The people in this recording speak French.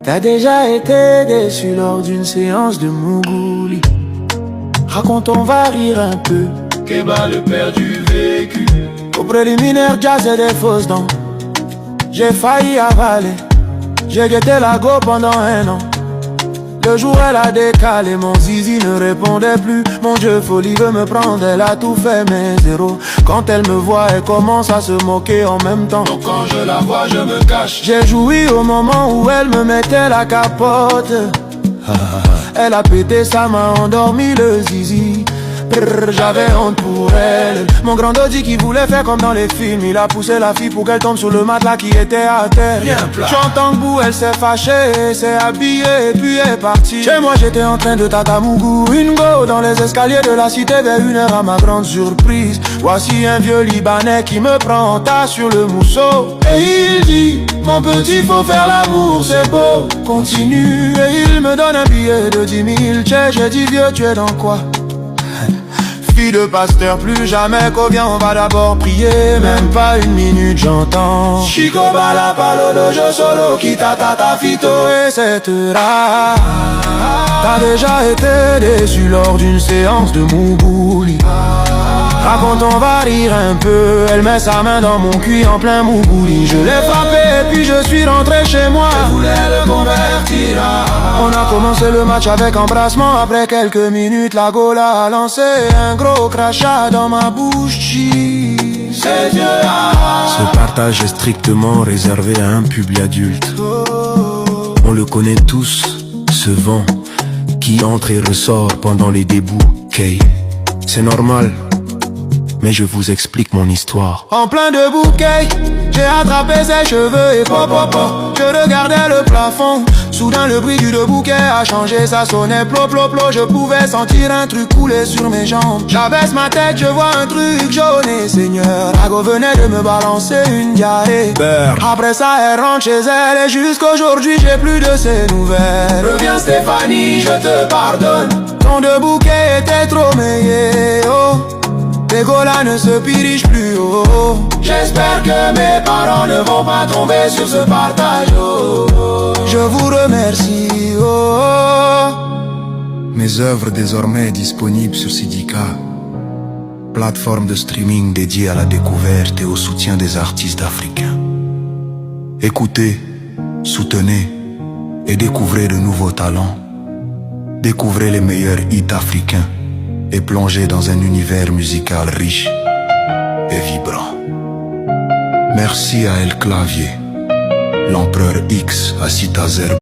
T'as déjà été déçu lors d'une séance de Mougouli. Raconte, on va rire un peu. Kéba, le père du vécu. Au préliminaire, jazz et des fausses dents. J'ai failli avaler. J'ai guetté la go pendant 1 an. Le jour elle a décalé, mon zizi ne répondait plus. Mon Dieu, folie veut me prendre, elle a tout fait mais zéro. Quand elle me voit, elle commence à se moquer en même temps. Donc quand je la vois, je me cache. J'ai joui au moment où elle me mettait la capote. Elle a pété, ça m'a endormi le zizi. J'avais honte pour elle. Mon grand Dodi qui voulait faire comme dans les films, il a poussé la fille pour qu'elle tombe sur le matelas qui était à terre. J'entends que bout, elle s'est fâchée, s'est habillée et puis est partie. Chez moi j'étais en train de tatamougou une go dans les escaliers de la cité vers 1h à ma grande surprise. Voici un vieux Libanais qui me prend en tas sur le mousseau. Et il dit, mon petit faut faire l'amour, c'est beau, continue. Et il me donne un billet de 10 000. J'ai dit vieux, tu es dans quoi? Fille de pasteur, plus jamais qu'au bien on va d'abord prier. Même pas 1 minute j'entends Chico bala palo dojo solo kita tata fito. Et rare. T'as déjà été déçu lors d'une séance de Mougouli. Raconte, on va rire un peu. Elle met sa main dans mon cul en plein Mougouli. Je l'ai frappé et puis je suis rentré chez moi. Je voulais le convertir. On a commencé le match avec embrassement. Après quelques minutes, la gola a lancé un gros crachat dans ma bouche. C'est Dieu. Ce partage est strictement réservé à un public adulte. On le connaît tous, ce vent qui entre et ressort pendant les débouquets. C'est normal, mais je vous explique mon histoire. En plein de bouquets, j'ai attrapé ses cheveux et popopo. Je regardais le plafond. Soudain le bruit du bouquet a changé, ça sonnait plo plo plo. Je pouvais sentir un truc couler sur mes jambes. J'abaisse ma tête, je vois un truc jaune et Seigneur, Rago venait de me balancer une diarrhée. Après ça elle rentre chez elle et jusqu'aujourd'hui j'ai plus de ses nouvelles. Reviens Stéphanie, je te pardonne. Ton bouquet était trop meilleur, oh. Les golas ne se dirigent plus haut. J'espère que mes parents ne vont pas tomber sur ce partage. Je vous remercie. Mes œuvres désormais disponibles sur Sidika, plateforme de streaming dédiée à la découverte et au soutien des artistes africains. Écoutez, soutenez et découvrez de nouveaux talents. Découvrez les meilleurs hits africains et plongez dans un univers musical riche et vibrant. Merci à El Clavier, l'empereur X à Citazer.